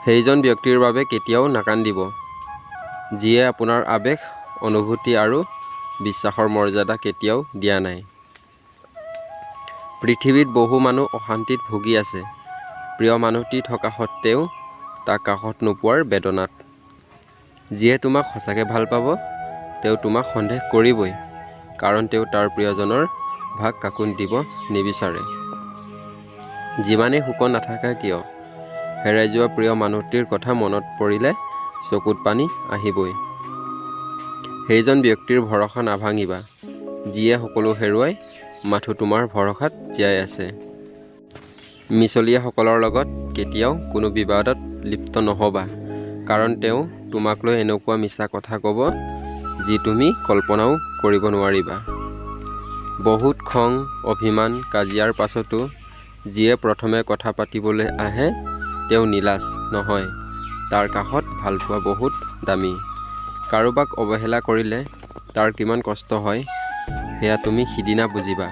সেইজন ব্যক্তিৰ বাবে কেতিয়াও নাকান্দিব যিয়ে আপোনাৰ আৱেগ, অনুভূতি আৰু বিশ্বাসৰ মৰ্যাদা কেতিয়াও দিয়া নাই। পৃথিৱীত বহু মানুহ অশান্তিত ভুগি আছে, প্ৰিয় মানুহটি থকা সত্ত্বেও তাক কাষত নোপোৱাৰ বেদনাত। যিয়ে তোমাক সঁচাকৈ ভাল পাব তেওঁ তোমাক সন্দেহ কৰিবই, কাৰণ তেওঁ তাৰ প্ৰিয়জনৰ ভাগ কাকো দিব নিবিচাৰে। যিমানেই শোকত নাথাকা কিয়, হেৰাই যোৱা প্ৰিয় মানুহটিৰ কথা মনত পৰিলে চকুত পানী আহিবই। সেইজন ব্যক্তিৰ ভৰসা নাভাঙিবা যিয়ে সকলো হেৰুৱাই মাথো তোমাৰ ভৰসাত জীয়াই আছে। মিছলীয়াসকলৰ লগত কেতিয়াও কোনো বিবাদত লিপ্ত নহ'বা, কাৰণ তেওঁ তোমাক লৈ এনেকুৱা মিছা কথা ক'ব যি তুমি কল্পনাও কৰিব নোৱাৰিবা। বহুত খং, অভিমান, কাজিয়াৰ পাছতো যিয়ে প্ৰথমে কথা পাতিবলৈ আহে তেওঁ নিলাজ নহয়, তাৰ কাষত ভালপোৱা বহুত দামী। কাৰোবাক অৱহেলা কৰিলে তাৰ কিমান কষ্ট হয় সেয়া তুমি সিদিনা বুজিবা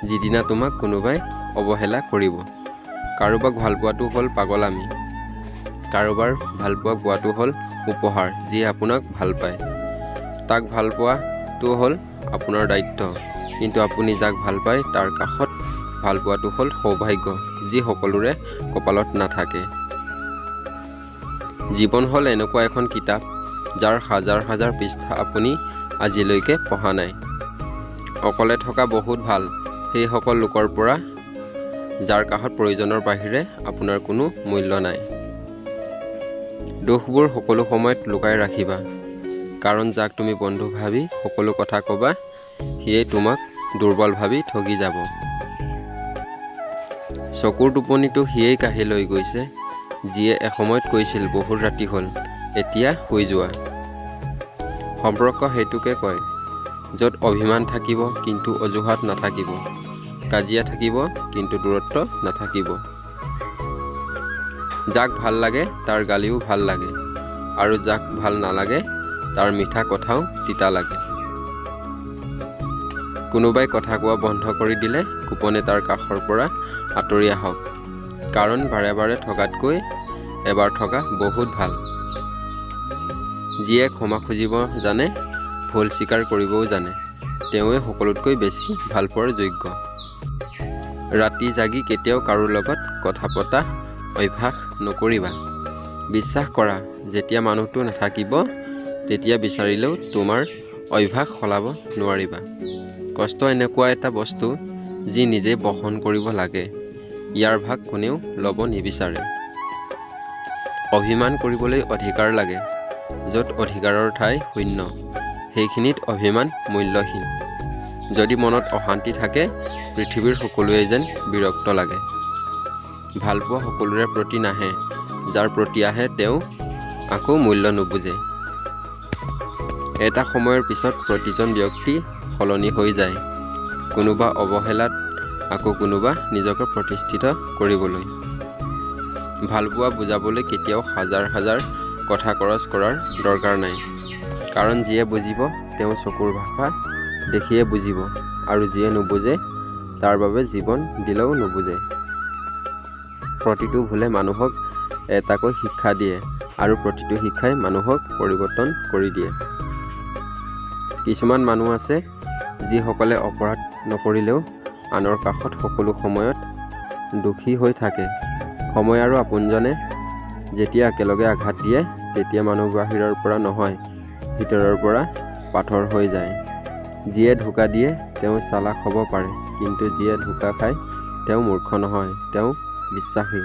যিদিনা তোমাক কোনোবাই অৱহেলা কৰিব। কাৰোবাক ভালপোৱাটো হ'ল পাগলামি, কাৰোবাৰ ভালপোৱা পোৱাটো হ'ল উপহাৰ যিয়ে আপোনাক ভাল পায়। তাক ভালপোৱাটো হ'ল আপোনাৰ দায়িত্ব, কিন্তু আপুনি যাক ভাল পায় তাৰ কাষত ভালপোৱাটো হ'ল সৌভাগ্য যি সকলোৰে কপালত নাথাকে। জীৱন হ'ল এনেকুৱা এখন কিতাপ যাৰ হাজাৰ হাজাৰ পৃষ্ঠা আপুনি আজিলৈকে পঢ়া নাই। অকলে থকা বহুত ভাল সেইসকল লোকৰ পৰা যাৰ কাষত প্ৰয়োজনৰ বাহিৰে আপোনাৰ কোনো মূল্য নাই। দুখবোৰ সকলো সময়ত লুকাই ৰাখিবা, কাৰণ যাক তুমি বন্ধু ভাবি সকলো কথা ক'বা সিয়েই তোমাক দুৰ্বল ভাবি ঠগি যাব। চকুৰ টোপনিটো সিয়েই কাঢ়ি লৈ গৈছে যিয়ে এসময়ত কৈছিল বহুত ৰাতি হ'ল, এতিয়া শুই যোৱা। সম্পৰ্ক সেইটোকে কয় য'ত অভিমান থাকিব কিন্তু অজুহাত নাথাকিব, কাজিয়া থাকিব কিন্তু দূৰত্ব নাথাকিব। যাক ভাল লাগে তাৰ গালিও ভাল লাগে, আৰু যাক ভাল নালাগে তাৰ মিঠা কথাও তিতা লাগে। কোনোবাই কথা কোৱা বন্ধ কৰি দিলে গোপনে তাৰ কাষৰ পৰা আঁতৰি আহক, কাৰণ বাৰে বাৰে ঠগাতকৈ এবাৰ ঠগা বহুত ভাল। যিয়ে ক্ষমা খুজিব জানে, ভুল স্বীকাৰ কৰিবও জানে, তেওঁৱে সকলোতকৈ বেছি ভালপোৱাৰ যোগ্য। ৰাতি জাগি কেতিয়াও কাৰো লগত কথা পতা অভ্যাস নকৰিবা। বিশ্বাস কৰা যেতিয়া মানুহটো নাথাকিব তেতিয়া বিচাৰিলেও তোমাৰ অভ্যাস সলাব নোৱাৰিবা। কষ্ট এনেকুৱা এটা বস্তু যি নিজে বহন কৰিব লাগে, ইয়াৰ ভাগ কোনেও ল'ব নিবিচাৰে। অভিমান কৰিবলৈ অধিকাৰ লাগে, য'ত অধিকাৰৰ ঠাই শূন্য সেইখিনিত অভিমান মূল্যহীন। যদি মনত অশান্তি থাকে পৃথিৱীৰ সকলোৱে যেন বিৰক্ত লাগে। ভালপোৱা সকলোৰে প্ৰতি নাহে, যাৰ প্ৰতি আহে তেওঁ আকৌ মূল্য নুবুজে। এটা সময়ৰ পিছত প্ৰতিজন ব্যক্তি সলনি হৈ যায়, কোনোবা অৱহেলাত, আকৌ কোনোবা নিজকে প্ৰতিষ্ঠিত কৰিবলৈ। ভালপোৱা বুজাবলৈ কেতিয়াও হাজাৰ হাজাৰ কথা খৰচ কৰাৰ দৰকাৰ নাই, কাৰণ যিয়ে বুজিব তেওঁ চকুৰ ভাষা দেখিয়ে বুজিব, আৰু যিয়ে নুবুজে তাৰ বাবে জীৱন দিলেও নুবুজে। প্ৰতিটো ভুলে মানুহক এটাকৈ শিক্ষা দিয়ে, আৰু প্ৰতিটো শিক্ষাই মানুহক পৰিৱৰ্তন কৰি দিয়ে। কিছুমান মানুহ আছে যিসকলে অপৰাধ নকৰিলেও আনৰ কাষত সকলো সময়ত দুখী হৈ থাকে। সময় আৰু আপোনজনে যেতিয়া একেলগে আঘাত দিয়ে তেতিয়া মানুহ বাহিৰৰ পৰা নহয় ভিতৰৰ পৰা পাথৰ হৈ যায়। যিয়ে ধোকা দিয়ে তেওঁ চালাক হ'ব পাৰে, কিন্তু যিয়ে ধোকা খায় তেওঁ মূৰ্খ নহয়, তেওঁ বিশ্বাসী।